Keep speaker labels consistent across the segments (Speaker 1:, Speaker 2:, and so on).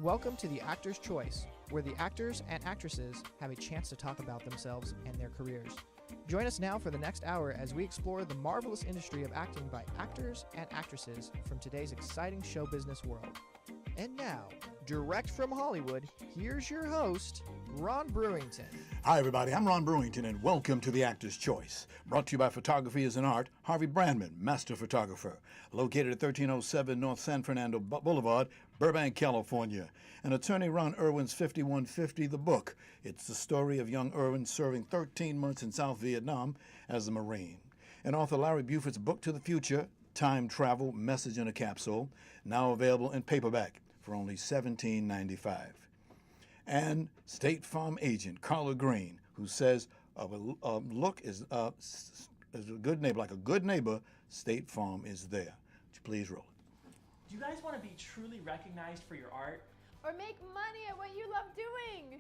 Speaker 1: Welcome to The Actor's Choice, where the actors and actresses have a chance to talk about themselves and their careers. Join us now for the next hour as we explore the marvelous industry of acting by actors and actresses from today's exciting show business world. And now, direct from Hollywood, here's your host, Ron Brewington.
Speaker 2: Hi, everybody. I'm Ron Brewington, and welcome to The Actor's Choice. Brought to you by Photography is an Art, Harvey Brandman, master photographer. Located at 1307 North San Fernando Boulevard, Burbank, California. And attorney Ron Irwin's 5150, The Book. It's the story of young Irwin serving 13 months in South Vietnam as a Marine. And author Larry Buford's book To the Future, Time Travel, Message in a Capsule, now available in paperback for only $17.95. And State Farm agent Carla Green, who says look is a good neighbor, like a good neighbor, State Farm is there. Would you please roll it?
Speaker 3: Do you guys want to be truly recognized for your art?
Speaker 4: Or make money at what you love doing?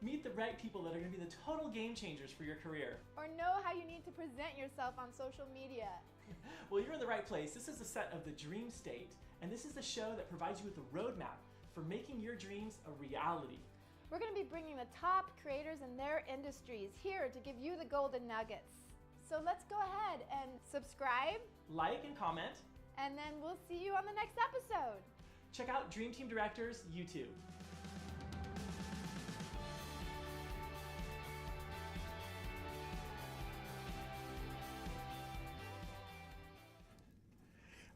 Speaker 3: Meet the right people that are going to be the total game changers for your career.
Speaker 4: Or know how you need to present yourself on social media?
Speaker 3: Well, you're in the right place. This is the set of The Dream State, and this is the show that provides you with a roadmap for making your dreams a reality.
Speaker 4: We're going to be bringing the top creators in their industries here to give you the golden nuggets. So let's go ahead and subscribe,
Speaker 3: Like and comment,
Speaker 4: and then we'll see you on the next episode.
Speaker 3: check out Dream Team Directors YouTube.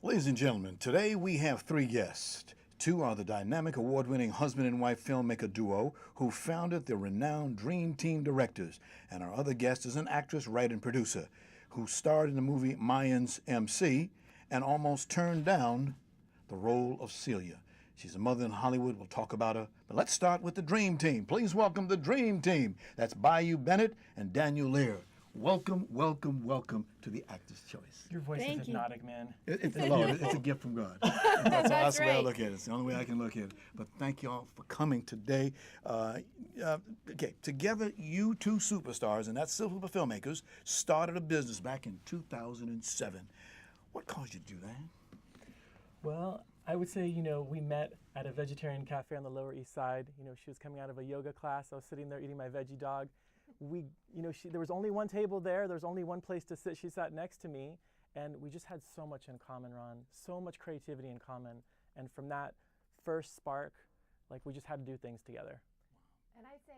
Speaker 2: Ladies and gentlemen, today we have three guests. Two are the dynamic award-winning husband and wife filmmaker duo who founded the renowned Dream Team Directors, and our other guest is an actress, writer, and producer who starred in the movie Mayans MC and almost turned down the role of Celia. She's a mother in Hollywood. We'll talk about her. But let's start with the Dream Team. Please welcome the Dream Team. That's Bayou, Bennett, and Daniel Lear. Welcome, welcome, welcome to The Actor's Choice.
Speaker 3: Your voice
Speaker 4: Thank
Speaker 3: is
Speaker 4: you.
Speaker 3: hypnotic, man.
Speaker 2: It's a gift from God. That's the way I
Speaker 4: right.
Speaker 2: look at it. It's the only way I can look at it. But thank you all for coming today. Okay, together, you two superstars, and that's super filmmakers, started a business back in 2007. What caused you to do that?
Speaker 5: Well, I would say, we met at a vegetarian cafe on the Lower East Side. She was coming out of a yoga class. I was sitting there eating my veggie dog. There was only one table there. There was only one place to sit. She sat next to me, and we just had so much in common, Ron. So much creativity in common. And from that first spark, we just had to do things together.
Speaker 4: And I say,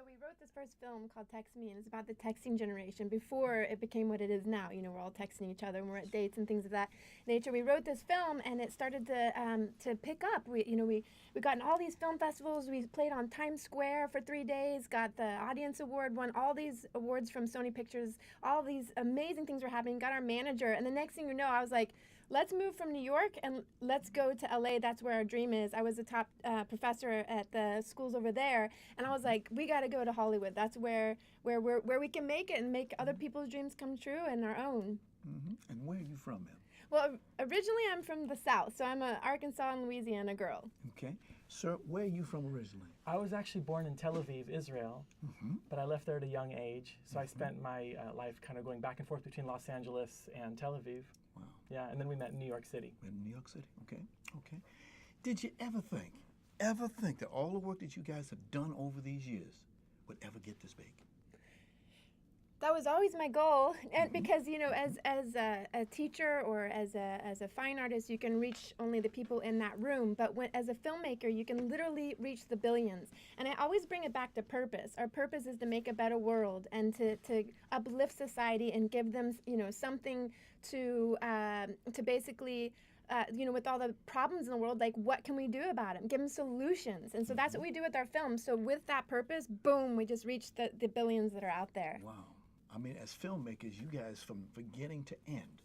Speaker 4: we wrote this first film called Text Me, and it's about the texting generation before it became what it is now. We're all texting each other, and we're at dates and things of that nature. We wrote this film, and it started to pick up. We got in all these film festivals. We played on Times Square for 3 days, got the Audience Award, won all these awards from Sony Pictures. All these amazing things were happening. Got our manager, and the next thing you know, I was like, let's move from New York and let's go to LA. That's where our dream is. I was a top professor at the schools over there, and I was like, we got to go to Hollywood. That's where we can make it and make other people's dreams come true and our own.
Speaker 2: Mm-hmm. And where are you from, ma'am?
Speaker 4: Well, originally I'm from the South, so I'm an Arkansas and Louisiana girl.
Speaker 2: Okay. Sir, where are you from originally?
Speaker 5: I was actually born in Tel Aviv, Israel, but I left there at a young age. So I spent my life kind of going back and forth between Los Angeles and Tel Aviv.
Speaker 2: Wow.
Speaker 5: Yeah, and then we met in New York City.
Speaker 2: In New York City, okay. Did you ever think that all the work that you guys have done over these years would ever get this big?
Speaker 4: That was always my goal, and because as a teacher or as a fine artist, you can reach only the people in that room. But as a filmmaker, you can literally reach the billions. And I always bring it back to purpose. Our purpose is to make a better world and to uplift society and give them something to basically. With all the problems in the world, what can we do about them? Give them solutions. And so that's what we do with our films. So with that purpose, boom, we just reach the billions that are out there.
Speaker 2: Wow. I mean, as filmmakers, you guys, from beginning to end,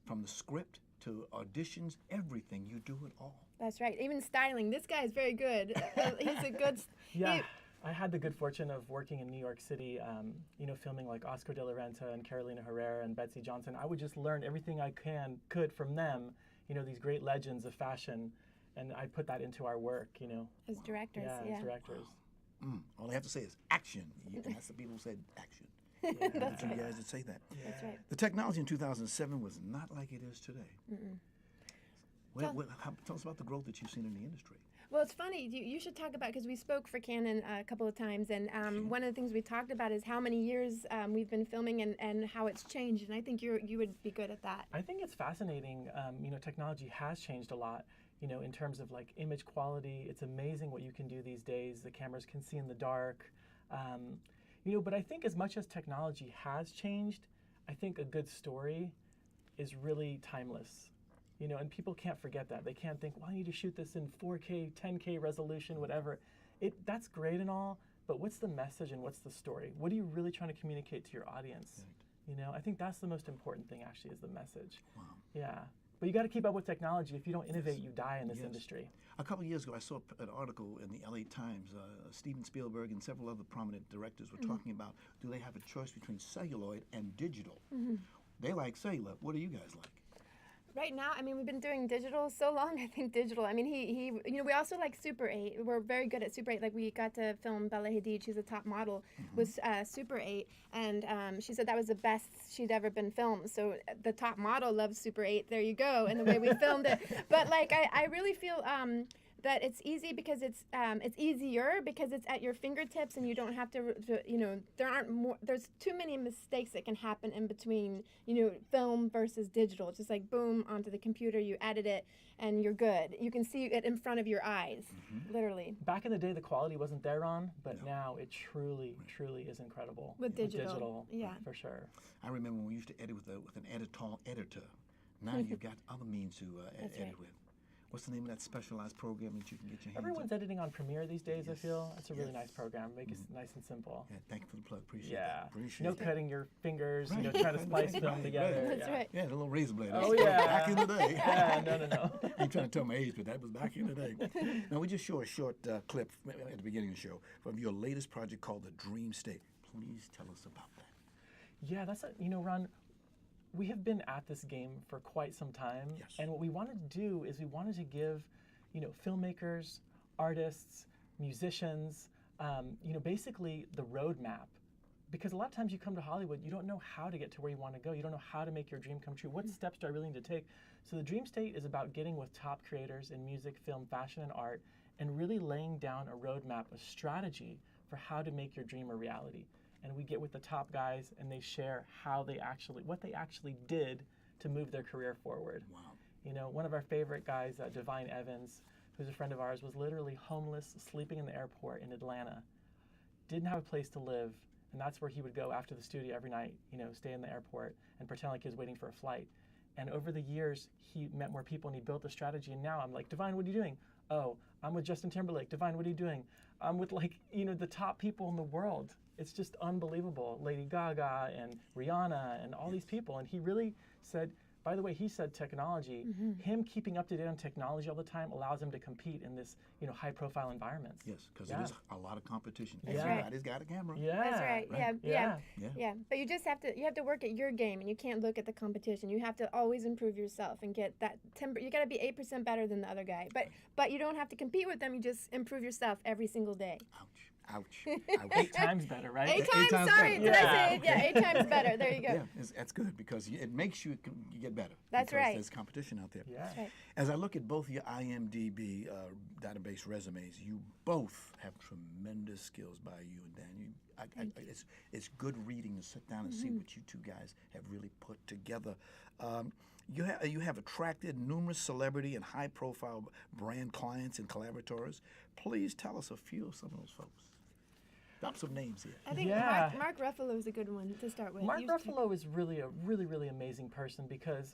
Speaker 2: from the script to auditions, everything, you do it all.
Speaker 4: That's right. Even styling. This guy is very good. He's a good...
Speaker 5: Yeah. I had the good fortune of working in New York City, filming like Oscar de la Renta and Carolina Herrera and Betsy Johnson. I would just learn everything I could from them, these great legends of fashion, and I put that into our work,
Speaker 4: As directors,
Speaker 5: yeah. As directors.
Speaker 2: Wow. All I have to say is action. And that's the people who said action.
Speaker 4: That's
Speaker 2: you
Speaker 4: right.
Speaker 2: guys that say that.
Speaker 5: Yeah.
Speaker 4: That's right.
Speaker 2: The technology in 2007 was not like it is today. Tell us about the growth that you've seen in the industry.
Speaker 4: Well, it's funny. You should talk about, because we spoke for Canon a couple of times, and one of the things we talked about is how many years we've been filming and how it's changed. And I think you would be good at that.
Speaker 5: I think it's fascinating. Technology has changed a lot. In terms of like image quality, it's amazing what you can do these days. The cameras can see in the dark. But I think as much as technology has changed, I think a good story is really timeless. And people can't forget that. They can't think, well, I need to shoot this in 4K, 10K resolution, whatever. That's great and all, but what's the message and what's the story? What are you really trying to communicate to your audience? Right. I think that's the most important thing, actually, is the message.
Speaker 2: Wow.
Speaker 5: Yeah. But you got to keep up with technology. If you don't innovate, you die in this industry.
Speaker 2: A couple of years ago, I saw an article in the LA Times. Steven Spielberg and several other prominent directors were talking about, do they have a choice between celluloid and digital? They like cellular. What do you guys like?
Speaker 4: Right now, we've been doing digital so long. I think digital. We also like Super 8. We're very good at Super 8. Like, we got to film Bella Hadid. She's a top model with Super 8, and she said that was the best she'd ever been filmed. So the top model loves Super 8. There you go. And the way we filmed it. But like, I really feel that it's easy because it's easier because it's at your fingertips and you don't have to there's too many mistakes that can happen in between, film versus digital. It's just like boom onto the computer, you edit it and you're good. You can see it in front of your eyes, literally.
Speaker 5: Back in the day, the quality wasn't there, Ron, but now it truly is incredible.
Speaker 4: With digital. Yeah.
Speaker 5: For sure.
Speaker 2: I remember when we used to edit with an editor. Now you've got other means to edit with. What's the name of that specialized program that you can get your hands on?
Speaker 5: Everyone's editing on Premiere these days, I feel. It's a really nice program. Make it nice and simple.
Speaker 2: Yeah, thank you for the plug. Appreciate that. Appreciate
Speaker 5: no cutting your fingers, trying to splice film together.
Speaker 4: That's right.
Speaker 2: Yeah, the little razor blade.
Speaker 5: Oh, yeah.
Speaker 2: Back in the day.
Speaker 5: Yeah, no.
Speaker 2: I'm trying to tell my age, but that was back in the day. Now, we just show a short clip at the beginning of the show from your latest project called The Dream State. Please tell us about that.
Speaker 5: Yeah, that's Ron, we have been at this game for quite some time.
Speaker 2: Yes.
Speaker 5: And what we wanted to do is we wanted to give filmmakers, artists, musicians, basically the roadmap. Because a lot of times you come to Hollywood, you don't know how to get to where you want to go. You don't know how to make your dream come true. What steps do I really need to take? So the Dream State is about getting with top creators in music, film, fashion, and art, and really laying down a roadmap, a strategy for how to make your dream a reality. And we get with the top guys, and they share what they actually did to move their career forward.
Speaker 2: Wow.
Speaker 5: One of our favorite guys, Divine Evans, who's a friend of ours, was literally homeless, sleeping in the airport in Atlanta. Didn't have a place to live, and that's where he would go after the studio every night, stay in the airport and pretend like he was waiting for a flight. And over the years, he met more people and he built a strategy. And now I'm like, Divine, what are you doing? Oh, I'm with Justin Timberlake. Divine, what are you doing? I'm with the top people in the world. It's just unbelievable. Lady Gaga and Rihanna and all these people. And he really said, by the way, he said technology, him keeping up to date on technology all the time allows him to compete in this, high-profile environments.
Speaker 2: Yes, because there's a lot of competition.
Speaker 4: That's right.
Speaker 2: Everybody's got a camera.
Speaker 5: Yeah.
Speaker 4: That's right.
Speaker 5: Yeah.
Speaker 4: Yeah. But you just have to work at your game, and you can't look at the competition. You have to always improve yourself and get that you got to be 8% better than the other guy. But you don't have to compete with them. You just improve yourself every single day.
Speaker 2: Ouch.
Speaker 5: 8 times better, right?
Speaker 4: 8 times, sorry.
Speaker 2: better.
Speaker 4: Did I say it? Yeah, 8 times better. There you go.
Speaker 2: Yeah, that's good because it makes you get better.
Speaker 4: That's
Speaker 2: because
Speaker 4: right.
Speaker 2: There's competition out there.
Speaker 5: Yeah.
Speaker 4: That's right.
Speaker 2: As I look at both your IMDb database resumes, you both have tremendous skills by you and Dan. It's good reading to sit down and see what you two guys have really put together. You have attracted numerous celebrity and high-profile brand clients and collaborators. Please tell us a few of some of those folks. Drop some names here.
Speaker 4: I think Mark Ruffalo is a good one to start with.
Speaker 5: Mark Ruffalo is really a really amazing person because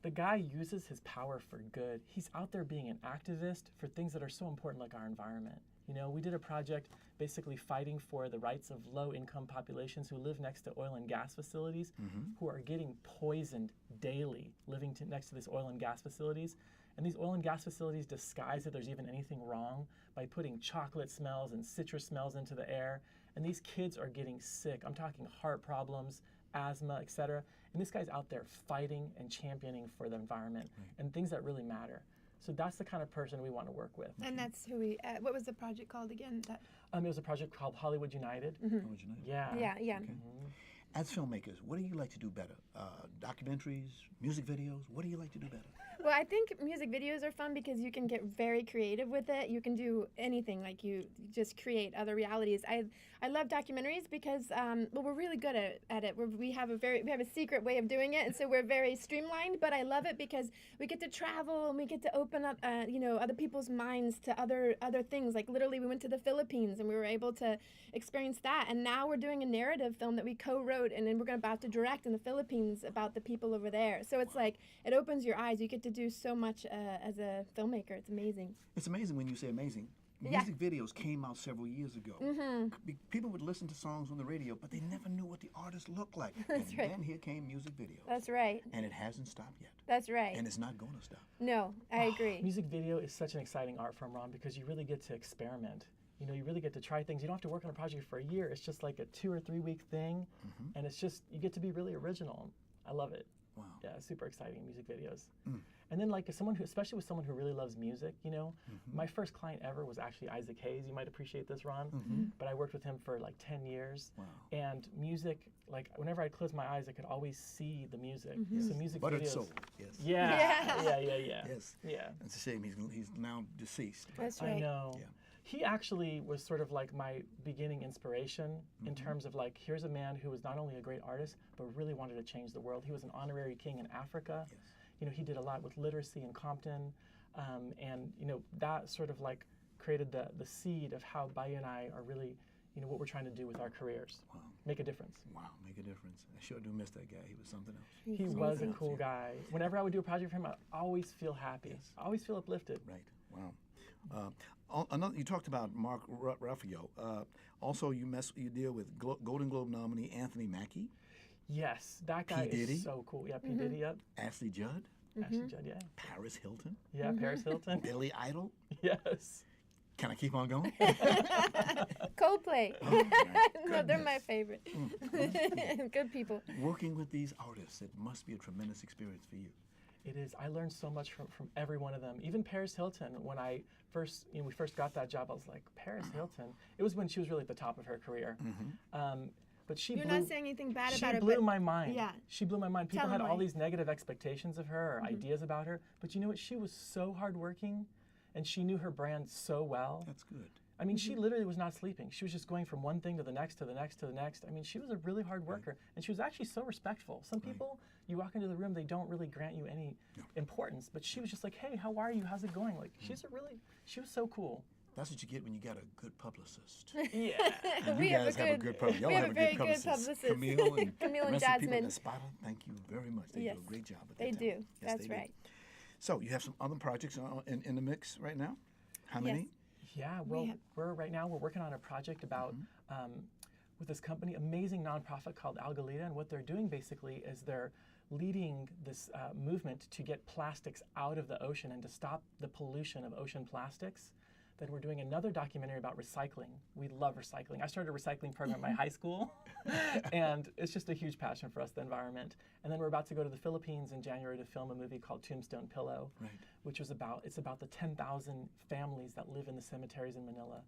Speaker 5: the guy uses his power for good. He's out there being an activist for things that are so important like our environment. We did a project basically fighting for the rights of low-income populations who live next to oil and gas facilities, who are getting poisoned daily living next to these oil and gas facilities. And these oil and gas facilities disguise that there's even anything wrong by putting chocolate smells and citrus smells into the air. And these kids are getting sick. I'm talking heart problems, asthma, etc. And this guy's out there fighting and championing for the environment and things that really matter. So that's the kind of person we want to work with.
Speaker 4: And that's who we. What was the project called again?
Speaker 5: It was a project called Hollywood United.
Speaker 2: Hollywood United.
Speaker 5: Yeah.
Speaker 4: Yeah.
Speaker 2: Okay. As filmmakers, what do you like to do better? Documentaries, music videos? What do you like to do better?
Speaker 4: Well, I think music videos are fun because you can get very creative with it. You can do anything, like you just create other realities. I love documentaries because we're really good at it. We have a secret way of doing it, and so we're very streamlined. But I love it because we get to travel and we get to open up other people's minds to other things. Like literally, we went to the Philippines and we were able to experience that. And now we're doing a narrative film that we co-wrote, and then we're about to direct in the Philippines about the people over there. So it's like it opens your eyes. You get to do so much as a filmmaker. It's amazing.
Speaker 2: It's amazing when you say amazing.
Speaker 4: Yeah.
Speaker 2: Music videos came out several years ago. People would listen to songs on the radio, but they never knew what the artist looked like.
Speaker 4: That's
Speaker 2: and
Speaker 4: right.
Speaker 2: then here came music videos.
Speaker 4: That's right.
Speaker 2: And it hasn't stopped yet.
Speaker 4: That's right.
Speaker 2: And it's not going to stop.
Speaker 4: No, I agree.
Speaker 5: Music video is such an exciting art form, Ron, because you really get to experiment. You know, you really get to try things. You don't have to work on a project for a year. It's just like a 2 or 3 week thing, and it's just you get to be really original. I love it.
Speaker 2: Wow.
Speaker 5: Yeah, super exciting music videos. And then like especially with someone who really loves music, you know, my first client ever was actually Isaac Hayes. You might appreciate this, Ron, but I worked with him for like 10 years.
Speaker 2: Wow.
Speaker 5: And music, like whenever I'd close my eyes, I could always see the music. So music
Speaker 2: Buttered
Speaker 5: videos.
Speaker 2: soul, yes.
Speaker 5: Yeah.
Speaker 2: Yes.
Speaker 5: Yeah.
Speaker 2: It's a shame he's now deceased.
Speaker 4: That's right.
Speaker 5: I know.
Speaker 2: Yeah.
Speaker 5: He actually was sort of like my beginning inspiration in terms of like, here's a man who was not only a great artist, but really wanted to change the world. He was an honorary king in Africa.
Speaker 2: Yes.
Speaker 5: You know, he did a lot with literacy in Compton. And, you know, that sort of like created the seed of how Bayou and I are really, you know, what we're trying to do with our careers.
Speaker 2: Wow.
Speaker 5: Make a difference.
Speaker 2: Wow, make a difference. I sure do miss that guy. He was something else.
Speaker 5: He was a cool guy. Whenever I would do a project for him, I always feel happy.
Speaker 2: Yes.
Speaker 5: I always feel uplifted.
Speaker 2: Right. Wow. Another, you talked about Mark Ruffalo. Also, you deal with Golden Globe nominee Anthony Mackie,
Speaker 5: Yes, that guy
Speaker 2: P. Diddy?
Speaker 5: is so cool. Yeah, P. Diddy, yep.
Speaker 2: Ashley Judd,
Speaker 5: Ashley Judd, yeah.
Speaker 2: Paris Hilton,
Speaker 5: Yeah, Paris Hilton.
Speaker 2: Billy Idol.
Speaker 5: Yes.
Speaker 2: Can I keep on going?
Speaker 4: Coldplay.
Speaker 2: Oh, my
Speaker 4: No, they're my
Speaker 2: goodness.
Speaker 4: favorite. Good people.
Speaker 2: Working with these artists, it must be a tremendous experience for you.
Speaker 5: It is. I learned so much from every one of them. Even Paris Hilton, when we first got that job, I was like, Paris Hilton. It was when she was really at the top of her career. But she
Speaker 4: You're
Speaker 5: blew,
Speaker 4: not saying anything bad
Speaker 5: she
Speaker 4: about her,
Speaker 5: blew
Speaker 4: but
Speaker 5: my mind.
Speaker 4: yeah.
Speaker 5: She blew my mind. People
Speaker 4: Tell
Speaker 5: had
Speaker 4: them
Speaker 5: all
Speaker 4: why.
Speaker 5: these negative expectations of her or ideas about her. But you know what? She was so hardworking, and she knew her brand so well.
Speaker 2: That's good.
Speaker 5: I mean, she literally was not sleeping. She was just going from one thing to the next, to the next, to the next. I mean, she was a really hard worker, and she was actually so respectful. Some people, you walk into the room, they don't really grant you any importance, but she was just like, hey, how are you? How's it going? Like, she was so cool.
Speaker 2: That's what you get when you got a good publicist.
Speaker 5: Yeah.
Speaker 2: And
Speaker 4: We
Speaker 2: you
Speaker 4: have
Speaker 2: guys
Speaker 4: a
Speaker 2: have a
Speaker 4: good-
Speaker 2: good publicist. Y'all
Speaker 4: we have
Speaker 2: have
Speaker 4: a
Speaker 2: a
Speaker 4: very
Speaker 2: good
Speaker 4: good
Speaker 2: publicist.
Speaker 4: publicist.
Speaker 2: Camille and,
Speaker 4: Camille and
Speaker 2: the rest of the people
Speaker 4: Jasmine.
Speaker 2: in Espada, thank you very much. They
Speaker 4: Yes.
Speaker 2: do a great job with
Speaker 4: They
Speaker 2: their
Speaker 4: do.
Speaker 2: talent. Yes,
Speaker 4: That's
Speaker 2: they do.
Speaker 4: right.
Speaker 2: So you have some other projects in the mix right now? How
Speaker 4: Yes.
Speaker 2: many?
Speaker 5: Yeah, well, we're working on a project about with this company, amazing nonprofit called Algalita, and what they're doing basically is they're leading this movement to get plastics out of the ocean and to stop the pollution of ocean plastics. Then we're doing another documentary about recycling. We love recycling. I started a recycling program at my high school, and it's just a huge passion for us, the environment. And then we're about to go to the Philippines in January to film a movie called Tombstone Pillow, which was about the 10,000 families that live in the cemeteries in Manila,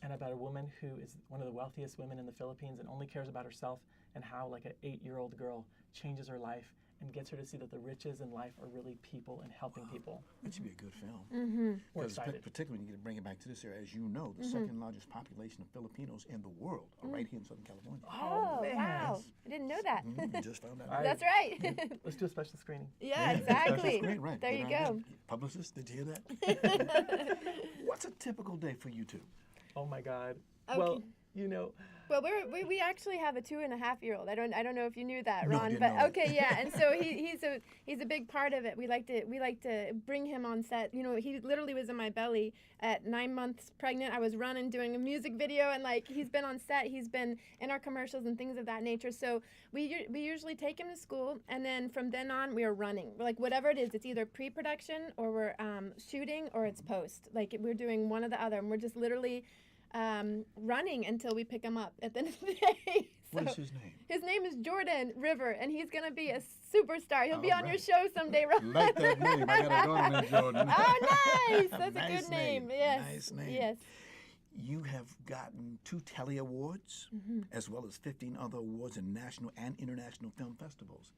Speaker 5: and about a woman who is one of the wealthiest women in the Philippines and only cares about herself, and how like an 8-year-old girl changes her life and gets her to see that the riches in life are really people and helping people.
Speaker 2: That should be a good film.
Speaker 5: We're
Speaker 2: Because
Speaker 5: excited.
Speaker 2: particularly when you bring it back to this area, as you know, the second largest population of Filipinos in the world are right here in Southern California.
Speaker 4: Oh,
Speaker 5: man.
Speaker 4: wow. I didn't know that.
Speaker 2: You just found out.
Speaker 5: All
Speaker 4: That's right.
Speaker 5: Let's do a special screening.
Speaker 4: Yeah, exactly.
Speaker 2: Great, right.
Speaker 4: There
Speaker 2: Good
Speaker 4: you
Speaker 2: idea.
Speaker 4: go.
Speaker 2: Publicist, did you hear that? What's a typical day for you two?
Speaker 5: Oh my God.
Speaker 4: Okay.
Speaker 5: Well, you know,
Speaker 4: Well, we actually have a 2.5-year-old. I don't know if you knew that,
Speaker 2: No, I
Speaker 4: Ron.
Speaker 2: didn't
Speaker 4: But
Speaker 2: know that.
Speaker 4: okay, yeah. And so he's a big part of it. We like to bring him on set. You know, he literally was in my belly at 9 months pregnant. I was running, doing a music video, and like he's been on set. He's been in our commercials and things of that nature. So we usually take him to school, and then from then on we are running. Like whatever it is, it's either pre-production or we're shooting or it's post. Like we're doing one or the other, and we're just literally running until we pick him up at the end of the day.
Speaker 2: What
Speaker 4: So
Speaker 2: is his name?
Speaker 4: his name is Jordan River, and he's gonna be a superstar. He'll be
Speaker 2: All
Speaker 4: on your
Speaker 2: right.
Speaker 4: show someday, Ron.
Speaker 2: Like that name. I got a daughter named Jordan.
Speaker 4: Oh, nice! That's a
Speaker 2: Nice
Speaker 4: good name.
Speaker 2: name.
Speaker 4: Yes.
Speaker 2: Nice name.
Speaker 4: Yes.
Speaker 2: You have gotten 2 Telly Awards, as well as 15 other awards in national and international film festivals.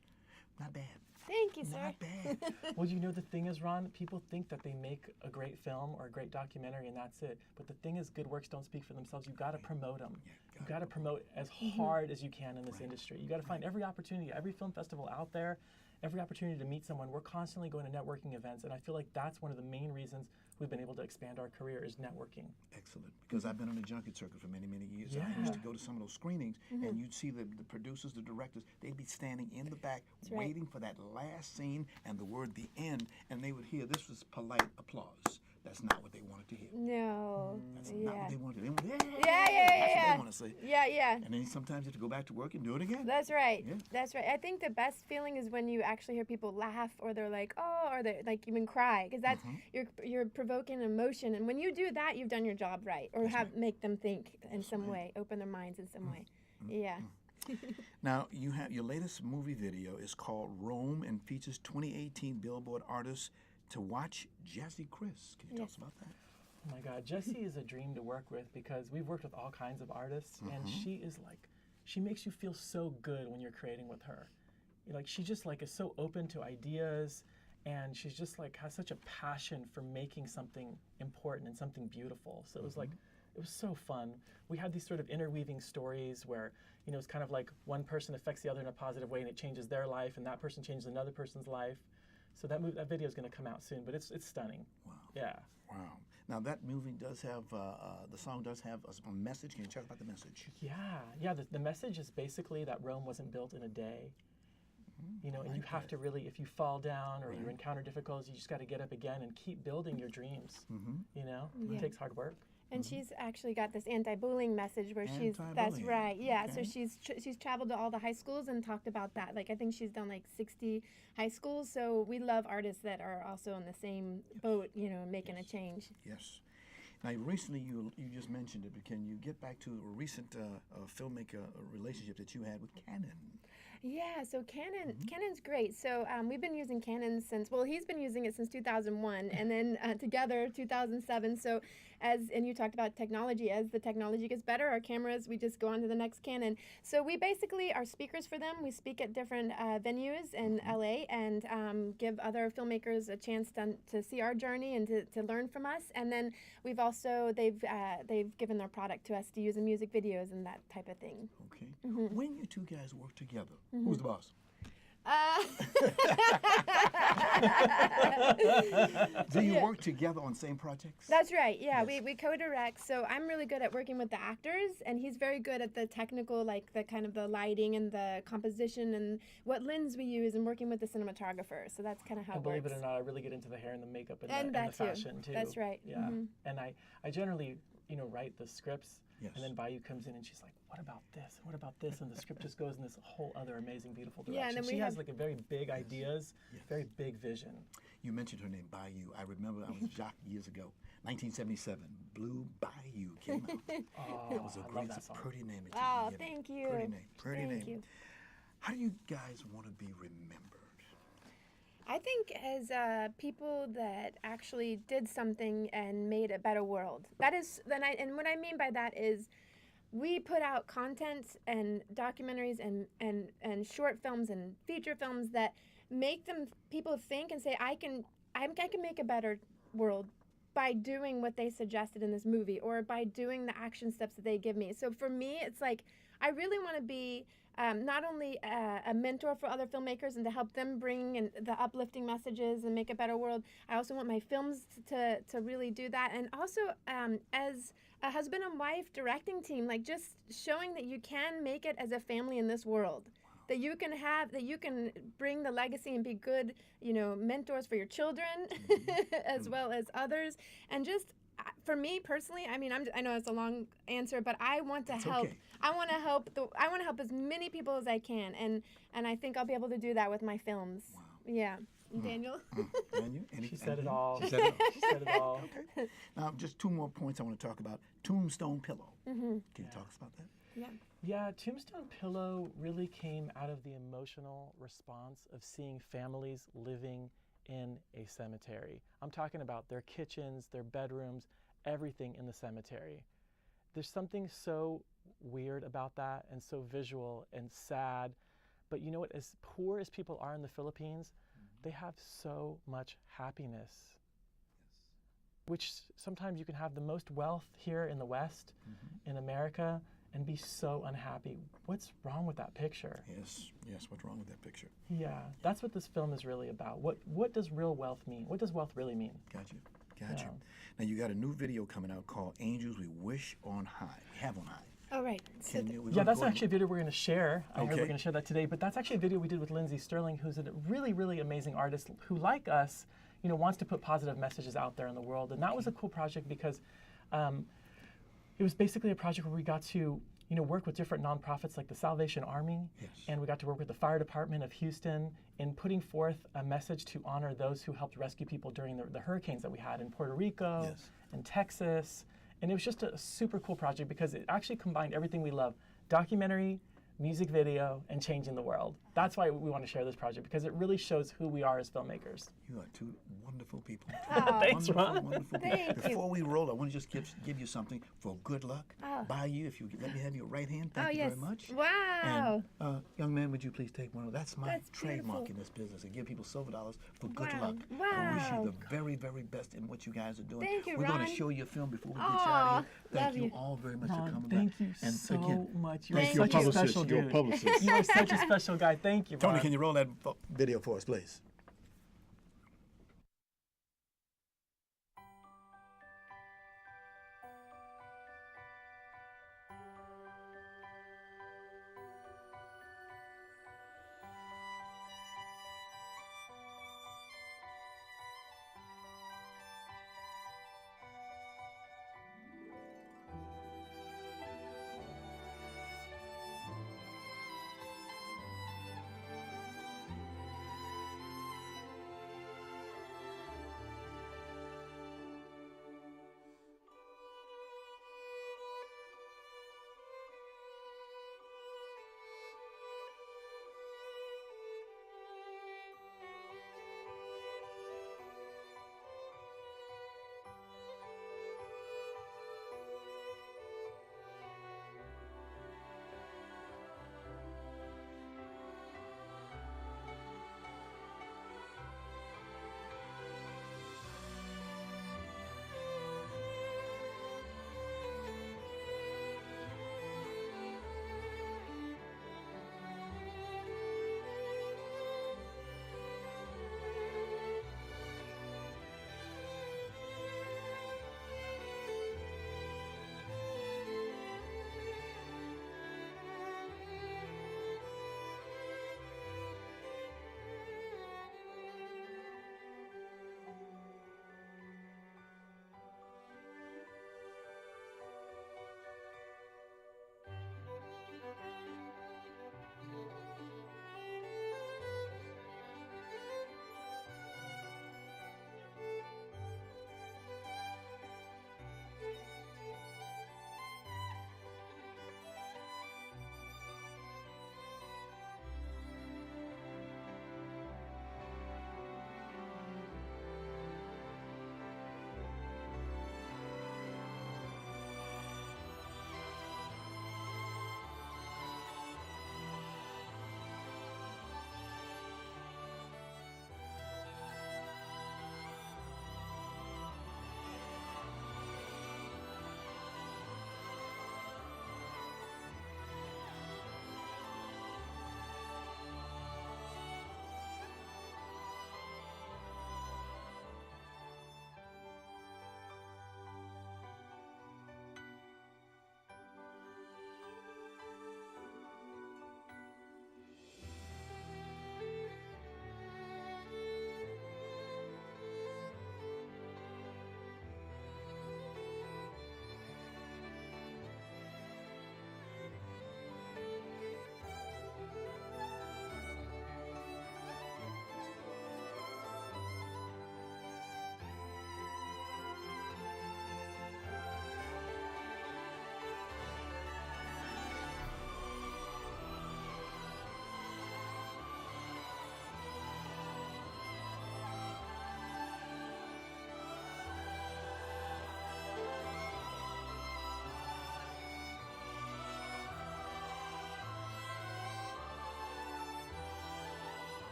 Speaker 2: Not bad.
Speaker 4: Thank you, sir.
Speaker 2: Not bad.
Speaker 5: Well, you know, the thing is, Ron, people think that they make a great film or a great documentary and that's it. But the thing is, good works don't speak for themselves. You've got to promote them. You've got to promote as hard as you can in this industry. You've got to find every opportunity, every film festival out there, every opportunity to meet someone. We're constantly going to networking events, and I feel like that's one of the main reasons we've been able to expand our career is networking.
Speaker 2: Excellent. Because I've been on the junket circuit for many, many years.
Speaker 5: Yeah.
Speaker 2: I used to go to some of those screenings, and you'd see the producers, the directors, they'd be standing in the back waiting for that last scene and the word "the end," and they would hear this was polite applause. That's not what they wanted to hear.
Speaker 4: No.
Speaker 2: That's not what they wanted. They wanted,
Speaker 4: Yeah,
Speaker 2: That's what they want to say.
Speaker 4: Yeah.
Speaker 2: And then sometimes you have to go back to work and do it again.
Speaker 4: That's right.
Speaker 2: Yeah.
Speaker 4: That's right. I think the best feeling is when you actually hear people laugh, or they're like, oh, or they like even cry, because that's you're provoking emotion, and when you do that, you've done your job right, or make them think in some way, open their minds in some way. Yeah.
Speaker 2: Now, you have your latest movie video is called Rome and features 2018 Billboard artist to watch Jessie Chris. Can you tell us about that?
Speaker 5: Oh my God, Jessie is a dream to work with because we've worked with all kinds of artists, and she is like, she makes you feel so good when you're creating with her. Like, she just like is so open to ideas, and she's just like has such a passion for making something important and something beautiful. So it was like, it was so fun. We had these sort of interweaving stories where, you know, it's kind of like one person affects the other in a positive way, and it changes their life, and that person changes another person's life. So that video is going to come out soon, but it's stunning.
Speaker 2: Wow.
Speaker 5: Yeah.
Speaker 2: Wow. Now that movie does have, the song does have a message. Can you talk about the message?
Speaker 5: Yeah. The message is basically that Rome wasn't built in a day. You know, and you have to really, if you fall down or you encounter difficulties, you just got to get up again and keep building your dreams. You know, it takes hard work.
Speaker 4: And she's actually got this anti-bullying message where that's
Speaker 2: Anti-bullying.
Speaker 4: right, yeah.
Speaker 2: Okay.
Speaker 4: So she's traveled to all the high schools and talked about that. Like, I think she's done like 60 high schools. So we love artists that are also in the same boat, you know, making a change.
Speaker 2: Yes. Now, recently you just mentioned it, but can you get back to a recent filmmaker relationship that you had with Canon?
Speaker 4: Yeah, so Canon's great. So we've been using Canon since, well, he's been using it since 2001, and then together 2007. So and you talked about technology, as the technology gets better, our cameras, we just go on to the next Canon. So we basically are speakers for them. We speak at different venues in LA and give other filmmakers a chance to see our journey and to learn from us. And then we've also, they've given their product to us to use in music videos and that type of thing.
Speaker 2: Okay. When you two guys work together, who's the boss? Do you work together on same projects?
Speaker 4: That's right. Yeah, we co-direct. So I'm really good at working with the actors, and he's very good at the technical, like the kind of the lighting and the composition and what lens we use, and working with the cinematographer. So that's kind of how it works.
Speaker 5: Believe it or not, I really get into the hair and the makeup and the fashion too.
Speaker 4: That's right.
Speaker 5: Yeah, and I generally, you know, write the scripts.
Speaker 2: Yes.
Speaker 5: And then Bayou comes in and she's like, what about this? And what about this? And the script just goes in this whole other amazing, beautiful direction.
Speaker 4: Yeah, and then
Speaker 5: she has like a very big ideas, very big vision.
Speaker 2: You mentioned her name, Bayou. I remember I was Jacques years ago, 1977. Blue Bayou came out. That was a great, pretty name.
Speaker 4: Thank you.
Speaker 2: Pretty name. Pretty
Speaker 4: Thank
Speaker 2: name.
Speaker 4: you.
Speaker 2: How do you guys want to be remembered?
Speaker 4: I think as people that actually did something and made a better world. That is, and what I mean by that is, we put out content and documentaries and short films and feature films that make people think and say, I can make a better world by doing what they suggested in this movie, or by doing the action steps that they give me. So for me, it's like, I really want to be not only a mentor for other filmmakers and to help them bring in the uplifting messages and make a better world. I also want my films to really do that. And also as a husband and wife directing team, like just showing that you can make it as a family in this world. That you can bring the legacy and be good, you know, mentors for your children as well as others. And just for me personally, I mean, I know it's a long answer, but I want to help.
Speaker 2: Okay.
Speaker 4: I want to help as many people as I can, and I think I'll be able to do that with my films.
Speaker 2: Wow.
Speaker 4: Yeah. Daniel?
Speaker 2: Daniel?
Speaker 5: She said it all.
Speaker 2: She said it all.
Speaker 5: She said it all.
Speaker 2: Okay. Now, just two more points I want to talk about. Tombstone Pillow. Can you talk us about that?
Speaker 4: Yeah.
Speaker 5: Yeah, Tombstone Pillow really came out of the emotional response of seeing families living in a cemetery. I'm talking about their kitchens, their bedrooms, everything in the cemetery. there's something so weird about that and so visual and sad. But you know what? As poor as people are in the Philippines, they have so much happiness. Which sometimes you can have the most wealth here in the West, in America, and be so unhappy. What's wrong with that picture?
Speaker 2: Yes, what's wrong with that picture?
Speaker 5: Yeah, that's what this film is really about. What does real wealth mean? What does wealth really mean?
Speaker 2: Got you. Now you got a new video coming out called Angels We Wish on High. We have on high.
Speaker 4: Oh, right.
Speaker 5: Yeah, that's actually a video we're going to share. I heard
Speaker 2: Okay.
Speaker 5: we're going to share that today, but that's actually a video we did with Lindsay Sterling, who's a really, really amazing artist who, like us, wants to put positive messages out there in the world. And that was a cool project because it was basically a project where we got to work with different nonprofits like the Salvation Army, and we got to work with the Fire Department of Houston in putting forth a message to honor those who helped rescue people during the hurricanes that we had in Puerto Rico and Texas. And it was just a super cool project because it actually combined everything we love: documentary, music video, and changing the world. That's why we want to share this project, because it really shows who we are as filmmakers.
Speaker 2: You are two wonderful people.
Speaker 5: Thanks, Ron.
Speaker 2: Wonderful people. Before we roll, I want to just give you something for good luck. Bayou, if you let me have your right hand, thank you very much.
Speaker 4: Wow.
Speaker 2: And young man, would you please take one of that's my
Speaker 4: That's
Speaker 2: trademark
Speaker 4: beautiful.
Speaker 2: in this business, and give people silver dollars for good
Speaker 4: Wow.
Speaker 2: luck. I wish you
Speaker 4: Wow.
Speaker 2: the very, very best in what you guys are doing.
Speaker 4: Thank you,
Speaker 2: We're going
Speaker 4: Ron.
Speaker 2: to show you a film before we get you out of here. Thank
Speaker 4: love
Speaker 2: you
Speaker 4: you.
Speaker 2: all very much
Speaker 5: Ron,
Speaker 2: for coming
Speaker 5: thank
Speaker 2: back.
Speaker 5: you
Speaker 2: And
Speaker 5: so
Speaker 2: again,
Speaker 5: much. You're
Speaker 2: thank
Speaker 5: such
Speaker 2: your
Speaker 5: a special
Speaker 2: publicist, your
Speaker 5: dude.
Speaker 2: publicist.
Speaker 5: You are such a special guy. Thank you,
Speaker 2: Tony,
Speaker 5: Ron.
Speaker 2: can you roll that video for us, please?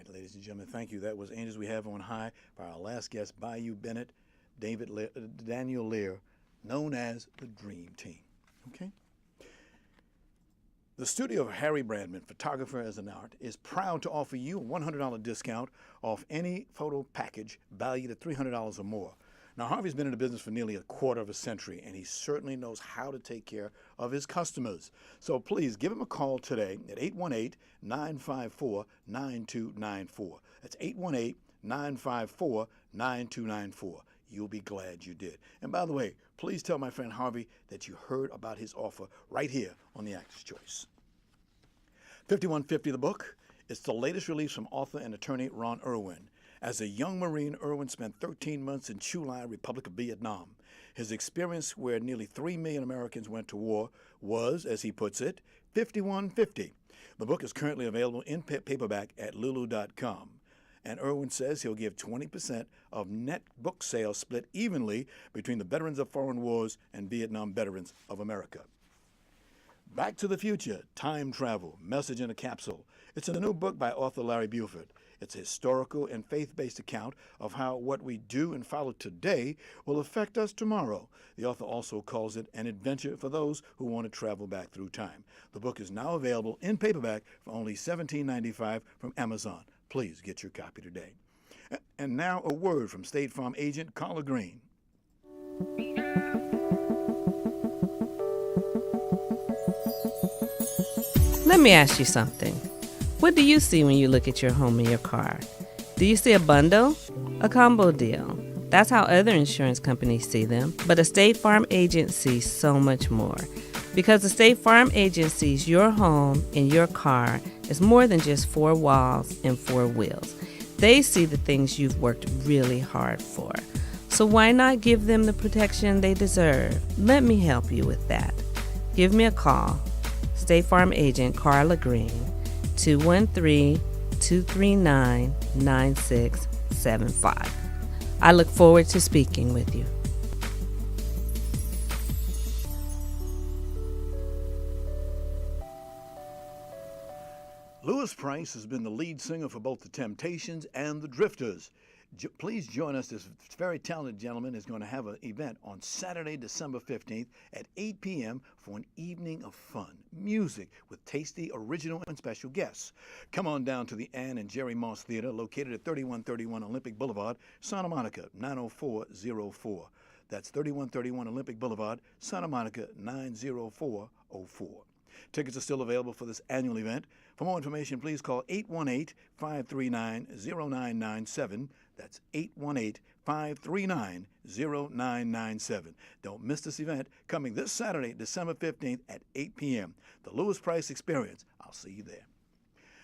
Speaker 2: ladies and gentlemen, thank you. That was Angels We Have on High by our last guest, Bayou, Bennett, Daniel Lear, known as the Dream Team. Okay? The studio of Harry Brandman, photographer as an art, is proud to offer you a $100 discount off any photo package valued at $300 or more. Now, Harvey's been in the business for nearly a quarter of a century, and he certainly knows how to take care of his customers. So please give him a call today at 818-954-9294. That's 818-954-9294. You'll be glad you did. And by the way, please tell my friend Harvey that you heard about his offer right here on The Actor's Choice. 5150 the book. It's the latest release from author and attorney Ron Irwin. As a young Marine, Irwin spent 13 months in Chu Lai, Republic of Vietnam. His experience, where nearly 3 million Americans went to war, was, as he puts it, 5150. The book is currently available in paperback at lulu.com. And Irwin says he'll give 20% of net book sales split evenly between the veterans of foreign wars and Vietnam veterans of America. Back to the Future, Time Travel, Message in a Capsule. It's a new book by author Larry Buford. It's a historical and faith-based account of how what we do and follow today will affect us tomorrow. The author also calls it an adventure for those who want to travel back through time. The book is now available in paperback for only $17.95 from Amazon. Please get your copy today. And now a word from State Farm agent Carla Green.
Speaker 6: Let me ask you something. What do you see when you look at your home and your car? Do you see a bundle? A combo deal? That's how other insurance companies see them. But a State Farm agent sees so much more. Because the State Farm agent sees your home and your car as more than just 4 walls and 4 wheels. They see the things you've worked really hard for. So why not give them the protection they deserve? Let me help you with that. Give me a call. State Farm agent Carla Green, 213-239-9675. I look forward to speaking with you.
Speaker 2: Louis Price has been the lead singer for both the Temptations and the Drifters. Please join us. This very talented gentleman is going to have an event on Saturday, December 15th at 8 p.m. for an evening of fun, music with tasty, original, and special guests. Come on down to the Ann and Jerry Moss Theater, located at 3131 Olympic Boulevard, Santa Monica, 90404. That's 3131 Olympic Boulevard, Santa Monica, 90404. Tickets are still available for this annual event. For more information, please call 818-539-0997. That's 818-539-0997. Don't miss this event coming this Saturday, December 15th at 8 p.m. The Louis Price Experience. I'll see you there.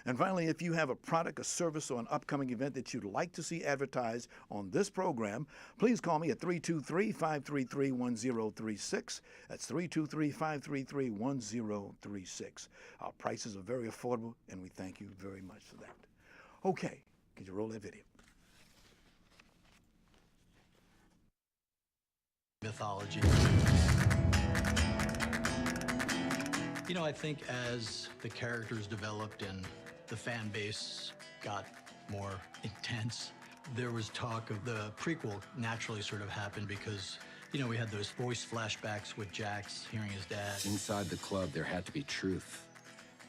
Speaker 2: And finally, if you have a product, a service, or an upcoming event that you'd like to see advertised on this program, please call me at 323-533-1036. That's 323-533-1036. Our prices are very affordable, and we thank you very much for that. Okay, could you roll that video?
Speaker 7: Mythology. You know, I think as the characters developed and the fan base got more intense, there was talk of the prequel naturally sort of happened because, you know, we had those voice flashbacks with Jax hearing his dad.
Speaker 8: Inside the club, there had to be truth.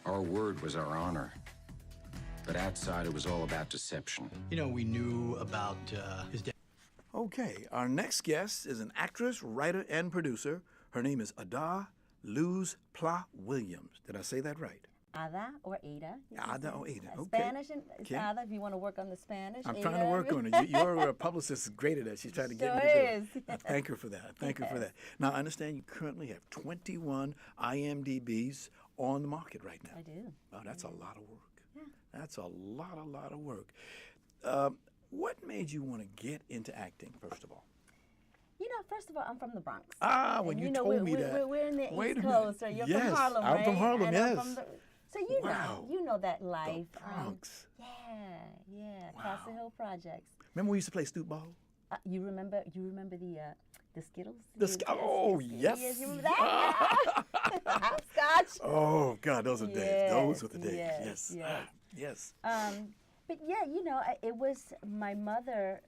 Speaker 8: Our word was our honor. But outside, it was all about deception.
Speaker 7: You know, we knew about his dad.
Speaker 2: Okay, our next guest is an actress, writer, and producer. Her name is Ada Luz Pla Williams. Did I say that right?
Speaker 9: Ada or Ada.
Speaker 2: Ada or Ada, okay.
Speaker 9: Spanish and Ada, if you want to work on the Spanish.
Speaker 2: I'm
Speaker 9: Ada.
Speaker 2: trying to work on it. Your publicist is great at that. She's trying to get me to do it. I thank her for that. I thank her for that. Now, I understand you currently have 21 IMDb's on the market right now.
Speaker 9: I do.
Speaker 2: Oh, that's a lot of work.
Speaker 9: Yeah.
Speaker 2: That's a lot of work. What made you want to get into acting, first of all?
Speaker 9: You know, first of all, I'm from the Bronx.
Speaker 2: Ah, when you told me that.
Speaker 9: We're in the
Speaker 2: Wait
Speaker 9: East
Speaker 2: a minute.
Speaker 9: Coast, or you're
Speaker 2: Yes,
Speaker 9: from Harlem,
Speaker 2: I'm
Speaker 9: right?
Speaker 2: from Harlem,
Speaker 9: And
Speaker 2: yes.
Speaker 9: I'm from so you know that life.
Speaker 2: The Bronx.
Speaker 9: Yeah,
Speaker 2: Wow.
Speaker 9: Castle Hill Projects.
Speaker 2: Remember we used to play stoop ball?
Speaker 9: You remember the Skittles?
Speaker 2: Oh, yes.
Speaker 9: Yes, you remember that? Hopscotch.
Speaker 2: Oh, God, those are days.
Speaker 9: Yes,
Speaker 2: Those were the days.
Speaker 9: yes,
Speaker 2: Yes.
Speaker 9: yes.
Speaker 2: Yes.
Speaker 9: But yeah, you know, it was my mother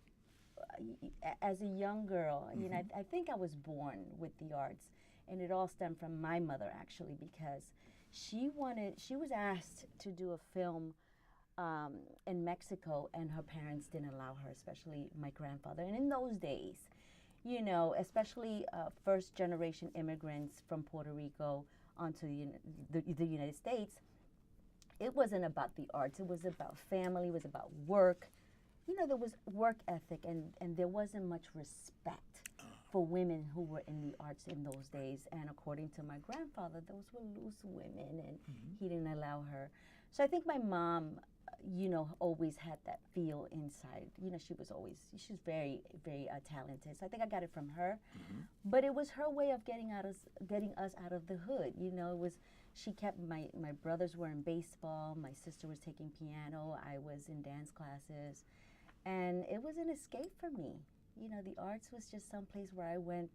Speaker 9: as a young girl. You know, I think I was born with the arts, and it all stemmed from my mother actually, because she was asked to do a film in Mexico, and her parents didn't allow her, especially my grandfather. And in those days, you know, especially first generation immigrants from Puerto Rico onto the United States, it wasn't about the arts. It was about family. It was about work. You know, there was work ethic, and there wasn't much respect for women who were in the arts in those days. And according to my grandfather, those were loose women, and he didn't allow her. So I think my mom, you know, always had that feel inside. You know, she's very, very talented. So I think I got it from her. But it was her way of getting us out of the hood. You know, it was, she kept, my brothers were in baseball, my sister was taking piano, I was in dance classes. And it was an escape for me. You know, the arts was just some place where I went,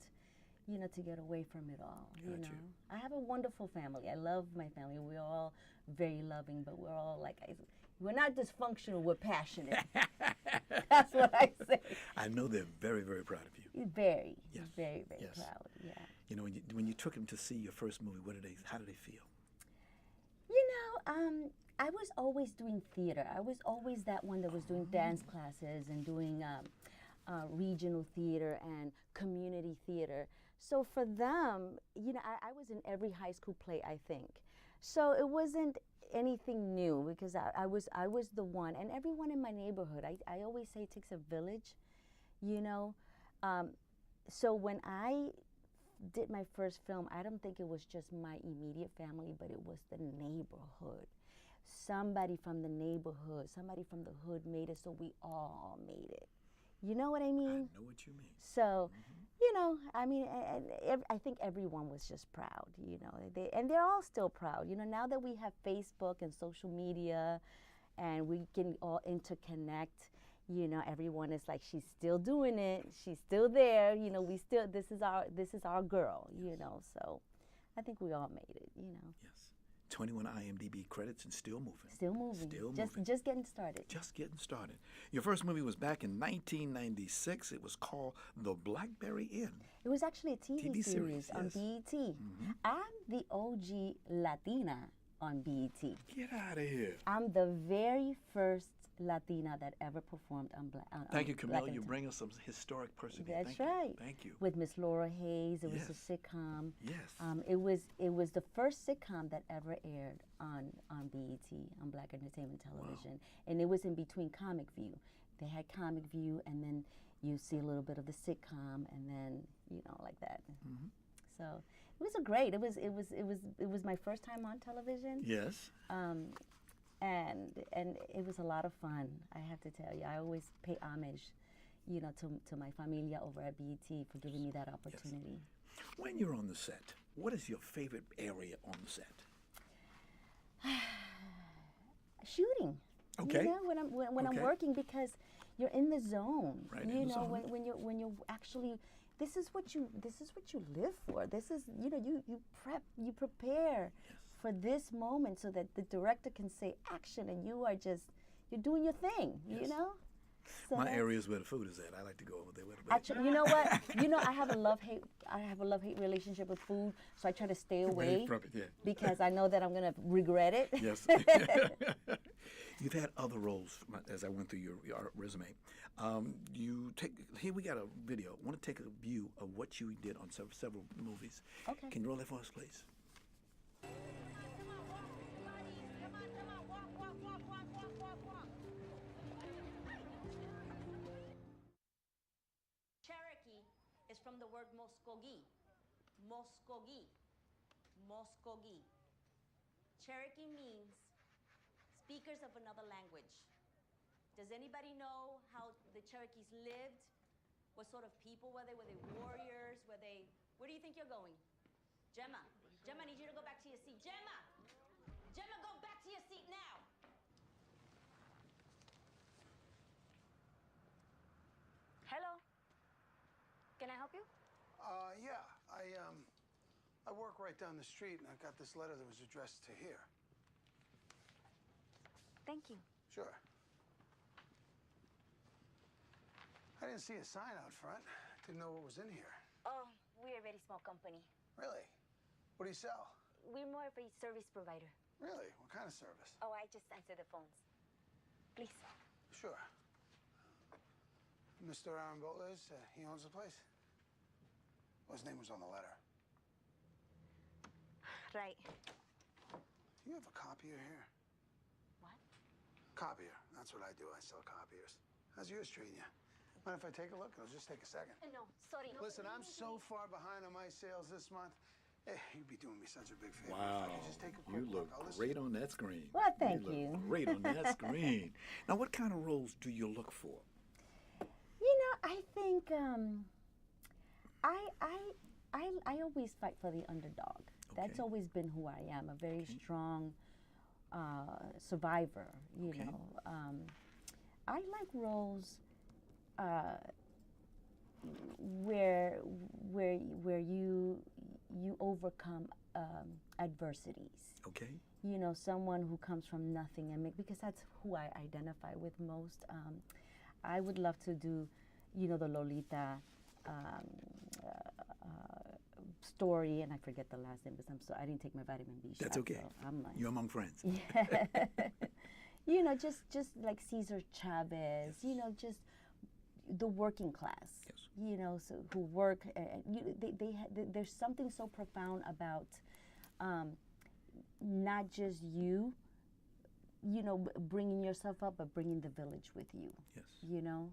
Speaker 9: you know, to get away from it all. You know, I have a wonderful family. I love my family. We're all very loving, but we're all like, we're not dysfunctional. We're passionate. That's what I say.
Speaker 2: I know they're very, very proud of you.
Speaker 9: Very,
Speaker 2: Yes.
Speaker 9: very, very
Speaker 2: Yes.
Speaker 9: proud. Yeah.
Speaker 2: You know, when you took them to see your first movie, how did they feel?
Speaker 9: You know, I was always doing theater. I was always that one that was doing dance classes and doing regional theater and community theater. So for them, you know, I was in every high school play, I think. So it wasn't anything new, because I was the one, and everyone in my neighborhood. I always say it takes a village, you know. So when I did my first film, I don't think it was just my immediate family, but it was the neighborhood. Somebody from the neighborhood, somebody from the hood made it, so we all made it. You know what I mean?
Speaker 2: I know what you mean.
Speaker 9: So, you know, I mean, I think everyone was just proud, you know, and they're all still proud. You know, now that we have Facebook and social media and we can all interconnect, you know, everyone is like, she's still doing it, she's still there, you know, this is our girl, you know, so I think we all made it, you know.
Speaker 2: Yes. 21 IMDb credits and still moving.
Speaker 9: Still moving.
Speaker 2: Still
Speaker 9: just,
Speaker 2: moving.
Speaker 9: Just getting started.
Speaker 2: Just getting started. Your first movie was back in 1996. It was called The Blackberry Inn.
Speaker 9: It was actually a TV series on
Speaker 2: yes.
Speaker 9: BET. I'm the OG Latina on BET.
Speaker 2: Get out of here.
Speaker 9: I'm the very first Latina that ever performed on Black.
Speaker 2: Thank you, Camille. You bring us some historic person.
Speaker 9: That's right.
Speaker 2: Thank you.
Speaker 9: With Miss Laura Hayes, it was
Speaker 2: Yes.
Speaker 9: a sitcom.
Speaker 2: Yes.
Speaker 9: It was the first sitcom that ever aired on BET, on Black Entertainment Television, and it was in between Comic View. They had Comic View, and then you see a little bit of the sitcom, and then like that. So it was great. It was my first time on television.
Speaker 2: Yes.
Speaker 9: And it was a lot of fun, I have to tell you. I always pay homage, to my familia over at BET for giving me that opportunity.
Speaker 2: Yes. When you're on the set, what is your favorite area on the set?
Speaker 9: Shooting.
Speaker 2: Okay.
Speaker 9: When I'm working, because you're in the zone.
Speaker 2: Right, in the zone.
Speaker 9: When you're actually, this is what you live for. This is you prepare for this moment so that the director can say action, and you're doing your thing.
Speaker 2: Yes.
Speaker 9: So
Speaker 2: my area is where the food is at. I like to go over there with it.
Speaker 9: Actually, you know what? I have a love-hate relationship with food, so I try to stay away
Speaker 2: from it, yeah.
Speaker 9: because I know that I'm gonna regret it.
Speaker 2: Yes. You've had other roles as I went through your resume. Here we got a video. I want to take a view of what you did on several movies.
Speaker 9: Okay.
Speaker 2: Can you roll that for us, please?
Speaker 10: Cherokee is from the word Muskogee. Muskogee. Muskogee. Cherokee means speakers of another language. Does anybody know how the Cherokees lived? What sort of people were they? Were they warriors? Where do you think you're going? Gemma, I need you to go back to your seat. Gemma, go back to your seat now.
Speaker 11: Hello. Can I help you?
Speaker 12: Yeah. I work right down the street, and I got this letter that was addressed to here.
Speaker 11: Thank you.
Speaker 12: Sure. I didn't see a sign out front. Didn't know what was in here.
Speaker 11: Oh, we're a very small company.
Speaker 12: Really? What do you sell?
Speaker 11: We're more of a service provider.
Speaker 12: Really? What kind of service?
Speaker 11: Oh, I just answer the phones. Please.
Speaker 12: Sure. Mr. Arambolas, he owns the place? Well, his name was on the letter.
Speaker 11: Right.
Speaker 12: You have a copier here?
Speaker 11: What?
Speaker 12: Copier. That's what I do. I sell copiers. How's yours treating you? Mind if I take a look? It'll just take a second.
Speaker 11: No, sorry.
Speaker 12: Listen, I'm so far behind on my sales this month. You'd be doing me such a big favor.
Speaker 2: Wow,
Speaker 12: If I could just take a quick
Speaker 2: you look
Speaker 12: look. I'll listen.
Speaker 2: great on that screen.
Speaker 9: Well, thank
Speaker 2: you.
Speaker 9: you.
Speaker 2: Look great on that screen. Now, what kind of roles do you look for?
Speaker 9: You know, I think I always fight for the underdog. That's
Speaker 2: Okay.
Speaker 9: always been who I am, a very strong survivor, you
Speaker 2: Okay.
Speaker 9: know. I like roles where you overcome adversities.
Speaker 2: Okay.
Speaker 9: You know, someone who comes from nothing and because that's who I identify with most. I would love to do, you know, the Lolita story, and I forget the last name because I didn't take my vitamin B shot.
Speaker 2: That's okay.
Speaker 9: So I'm like,
Speaker 2: You're among friends.
Speaker 9: yeah. You know, just like Cesar Chavez. You know, just the working class.
Speaker 2: Yes.
Speaker 9: You know, so who work. There's something so profound about not just you know, bringing yourself up, but bringing the village with you.
Speaker 2: Yes.
Speaker 9: You know,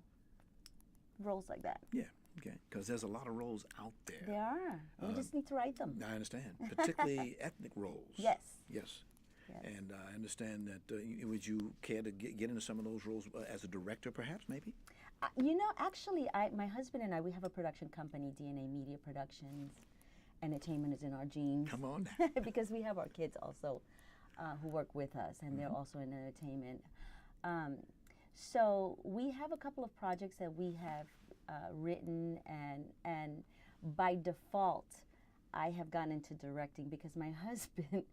Speaker 9: roles like that.
Speaker 2: Yeah. Okay. Because there's a lot of roles out there.
Speaker 9: There are. We just need to write them.
Speaker 2: I understand, particularly ethnic roles.
Speaker 9: Yes.
Speaker 2: Yes.
Speaker 9: Yes.
Speaker 2: And I understand that. Would you care to get into some of those roles as a director, perhaps, maybe?
Speaker 9: You know, actually, my husband and I, we have a production company, DNA Media Productions. Entertainment is in our genes.
Speaker 2: Come on now.
Speaker 9: Because we have our kids also who work with us, and they're also in entertainment. So we have a couple of projects that we have written, and by default, I have gone into directing because my husband,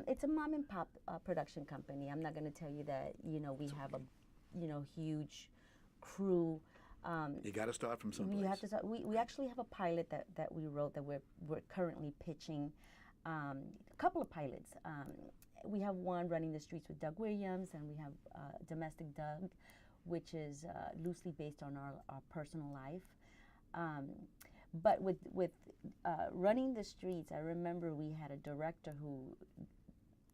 Speaker 9: it's a mom and pop production company. I'm not going to tell you that, you know, we have a, you know, huge crew.
Speaker 2: You got to start from someplace.
Speaker 9: You have to start. We actually have a pilot that we wrote that we're currently pitching. A couple of pilots. We have one, Running the Streets with Doug Williams, and we have Domestic Doug, which is loosely based on our personal life. But with Running the Streets, I remember we had a director who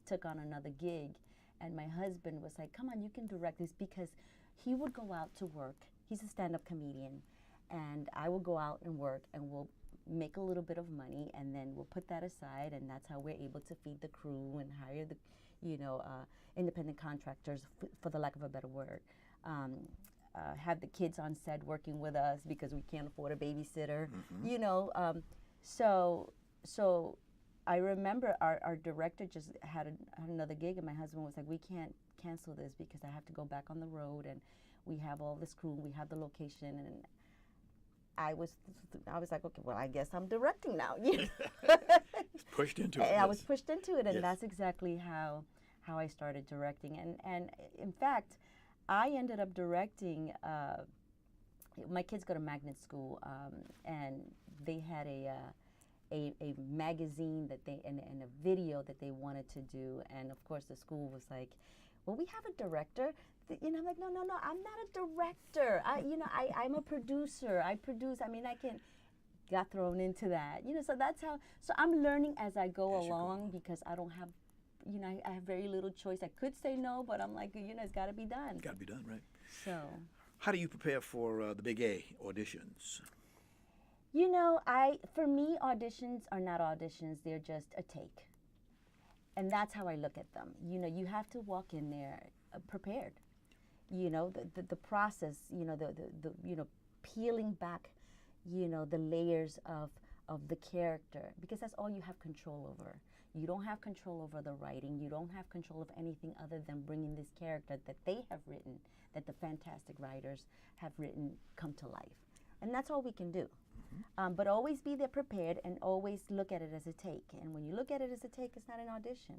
Speaker 9: took on another gig, and my husband was like, come on, you can direct this, because he would go out to work. He's a stand-up comedian, and I will go out and work, and we'll make a little bit of money, and then we'll put that aside, and that's how we're able to feed the crew and hire the, you know, independent contractors, for the lack of a better word. Have the kids on set working with us because we can't afford a babysitter, you know. So I remember our director just had another gig, and my husband was like, we can't cancel this because I have to go back on the road, and we have all this crew, we have the location, and I was like, okay, well, I guess I'm directing now.
Speaker 2: Pushed into it.
Speaker 9: And I was pushed into it, and
Speaker 2: Yes.
Speaker 9: that's exactly how I started directing. And in fact, I ended up directing. My kids go to magnet school, and they had a magazine that they and a video that they wanted to do, and of course the school was like, well, we have a director. You know, I'm like, no, I'm not a director. I'm a producer. I produce. I mean, I got thrown into that. You know, so that's how. So I'm learning as I go along because I don't have, you know, I have very little choice. I could say no, but I'm like, you know, it's got to be done.
Speaker 2: Got to be done, right?
Speaker 9: So.
Speaker 2: How do you prepare for the Big A auditions?
Speaker 9: You know, for me, auditions are not auditions. They're just a take. And that's how I look at them. You know, you have to walk in there prepared. You know, the process, you know, the you know, peeling back, you know, the layers of the character, because that's all you have control over. You don't have control over the writing. You don't have control of anything other than bringing this character that they have written, that the fantastic writers have written, come to life. And that's all we can do. But always be there prepared, and always look at it as a take. And when you look at it as a take, it's not an audition.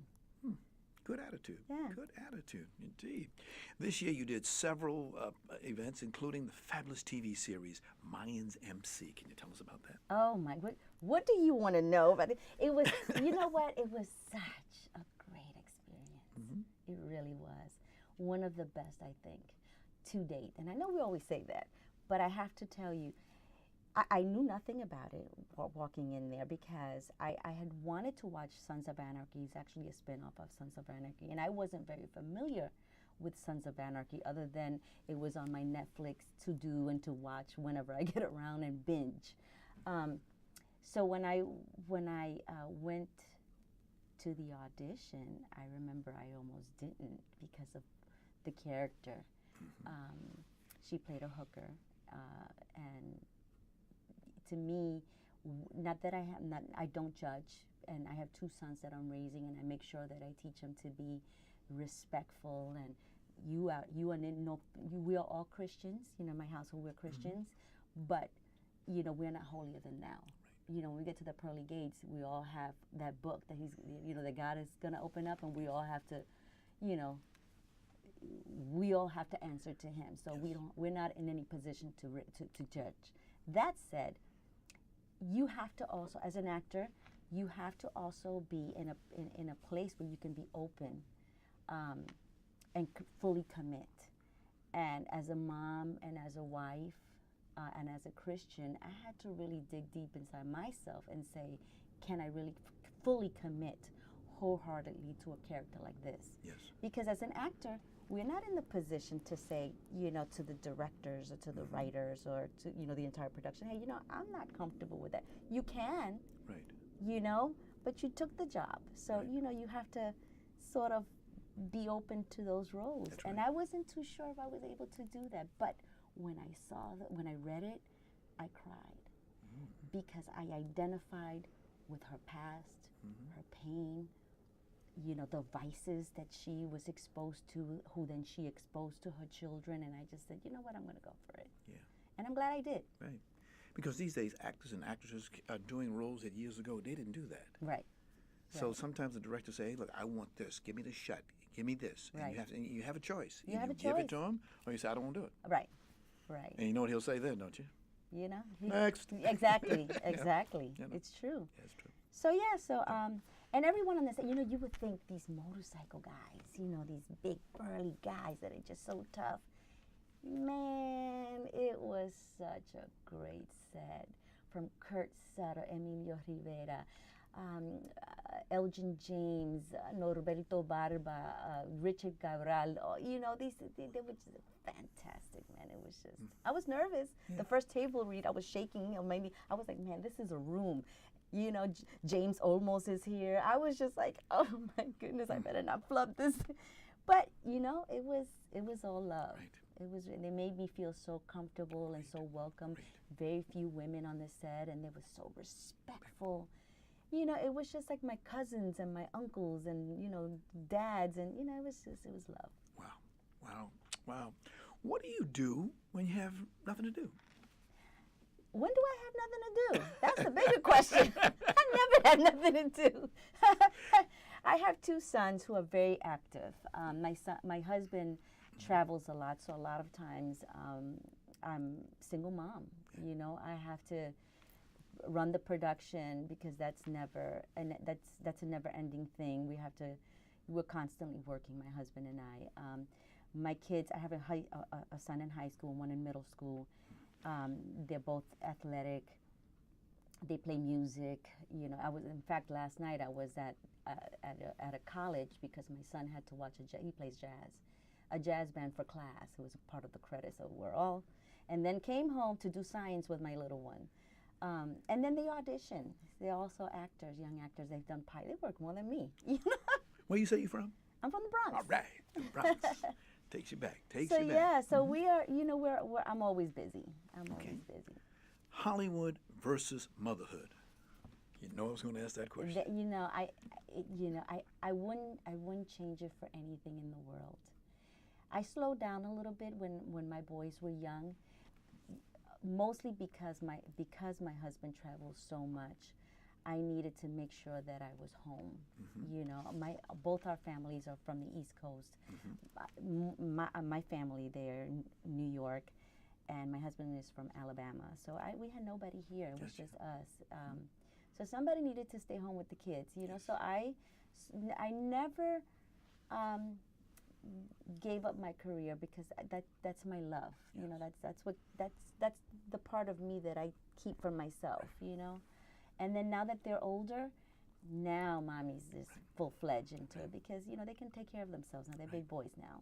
Speaker 2: Good attitude.
Speaker 9: Yeah.
Speaker 2: Good attitude, indeed. This year you did several events, including the fabulous TV series Mayans MC. Can you tell us about that?
Speaker 9: Oh my, what do you want to know about it? It was, you know what? It was such a great experience. It really was. One of the best, I think, to date. And I know we always say that, but I have to tell you, I knew nothing about it walking in there because I had wanted to watch Sons of Anarchy. It's actually a spin-off of Sons of Anarchy. And I wasn't very familiar with Sons of Anarchy other than it was on my Netflix to do and to watch whenever I get around and binge. So when I went to the audition, I remember I almost didn't because of the character. She played a hooker, and to me, not that I don't judge, and I have 2 sons that I'm raising, and I make sure that I teach them to be respectful. And we are all Christians. You know, in my household we're Christians, but you know, we're not holier than thou. You know, when we get to the pearly gates, we all have that book that that God is going to open up, and we all have to, you know, we all have to answer to Him. So we're not in any position to judge. That said, you have to also, as an actor, you have to also be in a place where you can be open and fully commit. And as a mom and as a wife and as a Christian, I had to really dig deep inside myself and say, can I really fully commit wholeheartedly to a character like this?
Speaker 2: Yes.
Speaker 9: Because as an actor, we're not in the position to say, you know, to the directors or to the writers or to, you know, the entire production, hey, you know, I'm not comfortable with that. You can,
Speaker 2: right,
Speaker 9: you know, but you took the job. So,
Speaker 2: right,
Speaker 9: you know, you have to sort of be open to those roles.
Speaker 2: That's
Speaker 9: and
Speaker 2: right.
Speaker 9: I wasn't too sure if I was able to do that. But when I when I read it, I cried because I identified with her past, her pain, you know, the vices that she was exposed to, who then she exposed to her children. And I just said, you know what, I'm going to go for it.
Speaker 2: Yeah.
Speaker 9: And I'm glad I did.
Speaker 2: Right. Because these days, actors and actresses are doing roles that years ago, they didn't do that.
Speaker 9: Right.
Speaker 2: So sometimes the director say, hey, look, I want this. Give me the shot. Give me this.
Speaker 9: Right.
Speaker 2: And you have a choice.
Speaker 9: You have a
Speaker 2: give it
Speaker 9: choice.
Speaker 2: to him, or you say, I don't want to do it.
Speaker 9: Right. Right.
Speaker 2: And you know what he'll say then, don't you?
Speaker 9: You know?
Speaker 2: Next.
Speaker 9: Exactly. Exactly.
Speaker 2: You know.
Speaker 9: It's true.
Speaker 2: That's true.
Speaker 9: So, yeah, so, and everyone on this, you know, you would think these motorcycle guys, you know, these big burly guys that are just so tough. Man, it was such a great set. From Kurt Sutter, Emilio Rivera, Elgin James, Norberto Barba, Richard Cabral, you know, they were just fantastic, man. It was just, I was nervous.
Speaker 2: Yeah.
Speaker 9: The first table read, I was shaking. I was like, man, this is a room. You know, James Olmos is here. I was just like, oh my goodness, I better not flub this. But, you know, it was all love.
Speaker 2: Right.
Speaker 9: They made me feel so comfortable and so welcome. Very few women on the set, and they were so respectful. You know, it was just like my cousins and my uncles and, you know, dads, and, you know, it was love.
Speaker 2: Wow, wow, wow. What do you do when you have nothing to do?
Speaker 9: When do I have nothing to do? That's the bigger question. I never have nothing to do. I have 2 sons who are very active. My husband travels a lot, so a lot of times I'm single mom. You know, I have to run the production because that's a never-ending thing. We're constantly working, my husband and I. My kids, I have a son in high school and one in middle school. They're both athletic. They play music. You know, in fact, last night I was at a college because my son had to watch he plays jazz, a jazz band for class. It was a part of the credit, so we're all, and then came home to do science with my little one. And then they audition. They're also actors, young actors. They've done They work more than me.
Speaker 2: Where you say you're from?
Speaker 9: I'm from the Bronx.
Speaker 2: All right, the Bronx. Takes you back.
Speaker 9: So we are, you know, I'm always busy. Always busy.
Speaker 2: Hollywood versus motherhood. You know I was going to ask that question.
Speaker 9: I wouldn't change it for anything in the world. I slowed down a little bit when my boys were young, mostly because my husband travels so much. I needed to make sure that I was home. You know, both our families are from the East Coast. My family there in New York, and my husband is from Alabama. So we had nobody here. It was just us. So somebody needed to stay home with the kids. You know, so I never gave up my career because that's my love. You know, that's the part of me that I keep for myself. You know. And then now that they're older, now mommy's just full-fledged into it because, you know, they can take care of themselves now. They're big boys now.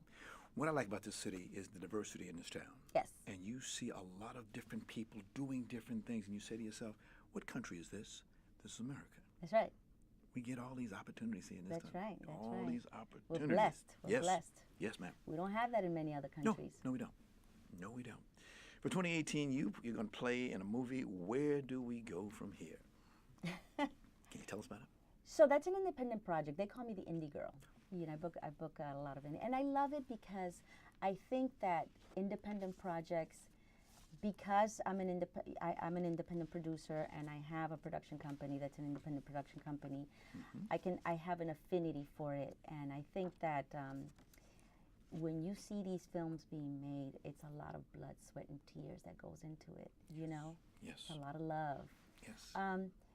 Speaker 2: What I like about this city is the diversity in this town.
Speaker 9: Yes.
Speaker 2: And you see a lot of different people doing different things, and you say to yourself, what country is this? This is America.
Speaker 9: That's right.
Speaker 2: We get all these opportunities here in this
Speaker 9: That's
Speaker 2: town.
Speaker 9: right. That's
Speaker 2: all
Speaker 9: right.
Speaker 2: these opportunities.
Speaker 9: We're blessed. We're
Speaker 2: yes.
Speaker 9: blessed.
Speaker 2: Yes, ma'am.
Speaker 9: We don't have that in many other countries.
Speaker 2: No, we don't. No, we don't. For 2018, you're going to play in a movie. Where do we go from here? Can you tell us about it?
Speaker 9: So that's an independent project. They call me the indie girl. You know, I book a lot of indie, and I love it because I think that independent projects, because I'm an independent producer and I have a production company that's an independent production company, I have an affinity for it, and I think that when you see these films being made, it's a lot of blood, sweat, and tears that goes into it. You know,
Speaker 2: yes,
Speaker 9: it's a lot of love.
Speaker 2: Yes.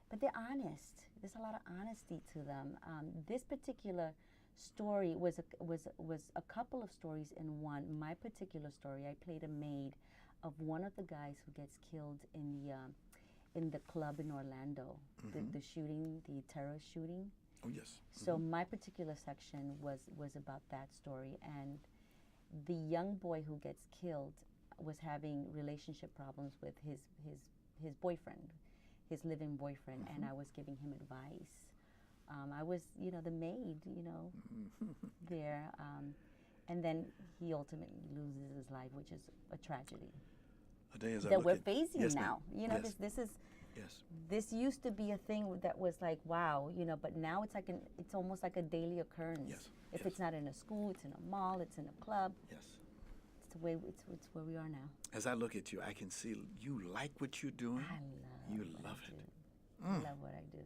Speaker 9: But they're honest. There's a lot of honesty to them. This particular story was a couple of stories in one. My particular story, I played a maid of one of the guys who gets killed in the club in Orlando, the shooting, the terrorist shooting.
Speaker 2: Oh yes.
Speaker 9: So my particular section was about that story, and the young boy who gets killed was having relationship problems with his boyfriend, his living boyfriend, and I was giving him advice. I was, you know, the maid, you know, there, and then he ultimately loses his life, which is a tragedy that we're facing now. You know, this used to be a thing that was like, wow, you know, but now it's like it's almost like a daily occurrence.
Speaker 2: Yes.
Speaker 9: If it's not in a school, it's in a mall, it's in a club.
Speaker 2: Yes.
Speaker 9: It's where we are now.
Speaker 2: As I look at you, I can see you like what you're doing.
Speaker 9: I love
Speaker 2: it.
Speaker 9: I love what I do.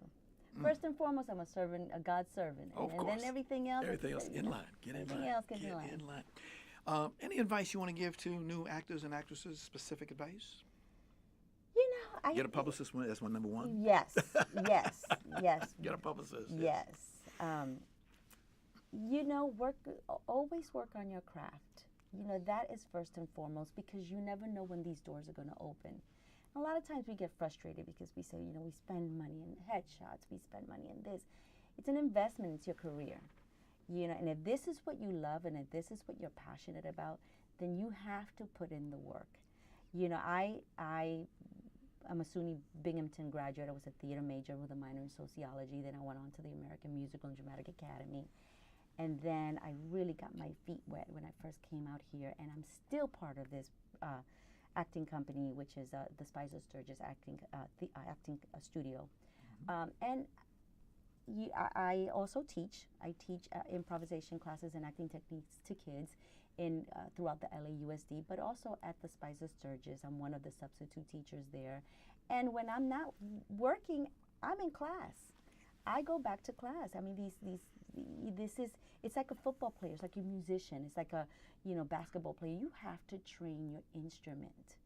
Speaker 9: First and foremost, I'm a servant, a God servant,
Speaker 2: of
Speaker 9: and
Speaker 2: course.
Speaker 9: then everything else.
Speaker 2: Everything else in line. Get in line.
Speaker 9: Everything else gets
Speaker 2: Get
Speaker 9: in
Speaker 2: line. Any advice you want to give to new actors and actresses? Specific advice?
Speaker 9: You know,
Speaker 2: get a publicist. That's one number one.
Speaker 9: Yes, yes, yes.
Speaker 2: Get a publicist.
Speaker 9: Yes. You know, always work on your craft. You know, that is first and foremost, because you never know when these doors are going to open. A lot of times we get frustrated because we say, you know, we spend money in headshots, we spend money in this. It's an investment, it's your career. You know, and if this is what you love and if this is what you're passionate about, then you have to put in the work. You know, I'm a SUNY Binghamton graduate. I was a theater major with a minor in sociology. Then I went on to the American Musical and Dramatic Academy. And then I really got my feet wet when I first came out here, and I'm still part of this acting company, which is the Spicer Sturgis acting studio. And I also teach. I teach improvisation classes and acting techniques to kids throughout the LAUSD, but also at the Spicer Sturgis. I'm one of the substitute teachers there. And when I'm not working, I'm in class. I go back to class. I mean, it's like a football player. It's like a musician. It's like a, you know, basketball player. You have to train your instrument.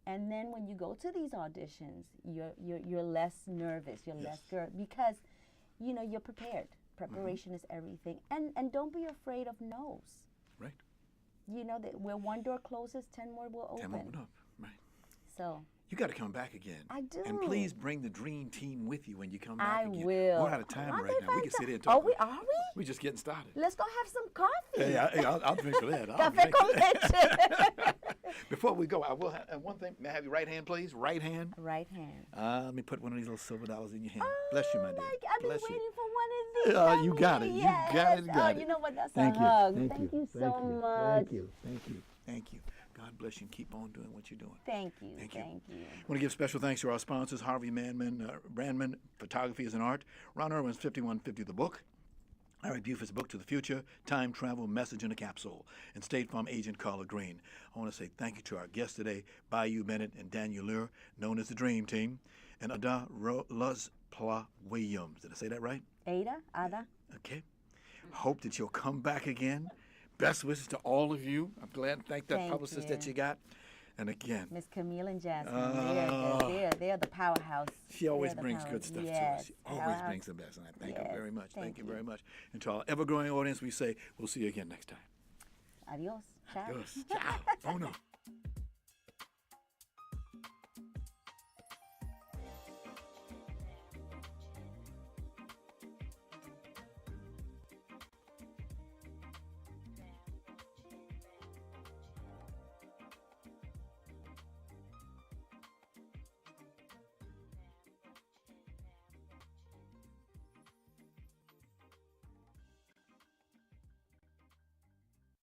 Speaker 9: And then when you go to these auditions, you're less nervous. You're less because, you know, you're prepared. Preparation is everything. And don't be afraid of no's.
Speaker 2: Right.
Speaker 9: You know, that where one door closes, 10 more will open.
Speaker 2: 10 more open up. Right.
Speaker 9: So.
Speaker 2: You got to come back again.
Speaker 9: I do.
Speaker 2: And please bring the dream team with you when you come back again.
Speaker 9: I will.
Speaker 2: We're out of time right now. We can sit here and talk.
Speaker 9: Are we?
Speaker 2: We're just getting started.
Speaker 9: Let's go have some coffee.
Speaker 2: Hey, I'll drink for that.
Speaker 9: Café con leche.
Speaker 2: Before we go, I will have one thing. May I have your right hand, please? Right hand.
Speaker 9: Right hand.
Speaker 2: Let me put one of these little silver dollars in your hand. Bless you, my dear.
Speaker 9: I've been waiting for one of these.
Speaker 2: You got it.
Speaker 9: Yes.
Speaker 2: You got it. Got it.
Speaker 9: You know what? That's
Speaker 2: Thank
Speaker 9: a
Speaker 2: you.
Speaker 9: hug.
Speaker 2: Thank
Speaker 9: you so much.
Speaker 2: Thank you. Thank you. Thank you. God bless you and keep on doing what you're doing.
Speaker 9: Thank you.
Speaker 2: Thank you.
Speaker 9: I
Speaker 2: want to give special thanks to our sponsors, Harvey Brandman, Photography is an Art, Ron Irwin's 5150 The Book, Larry Buford's Book to the Future, Time Travel, Message in a Capsule, and State Farm Agent Carla Green. I want to say thank you to our guests today, Bayou, Bennett, and Daniel Lure, known as the Dream Team, and Ada Williams. Did I say that right?
Speaker 9: Ada.
Speaker 2: Okay. Hope that you'll come back again. Best wishes to all of you. I'm glad and thank that
Speaker 9: Thank
Speaker 2: publicist
Speaker 9: you.
Speaker 2: that you got. And again,
Speaker 9: Miss Camille and Jasmine, they're the powerhouse.
Speaker 2: she always
Speaker 9: They're the
Speaker 2: brings
Speaker 9: power-
Speaker 2: good stuff to
Speaker 9: yes,
Speaker 2: us. She always
Speaker 9: powerhouse.
Speaker 2: brings the best. And I thank her
Speaker 9: Yes,
Speaker 2: very much. Thank
Speaker 9: thank
Speaker 2: you
Speaker 9: you.
Speaker 2: very much. And to our ever-growing audience, we say we'll see you again next time.
Speaker 9: Adios. Ciao.
Speaker 2: Adios. Ciao. Oh, no.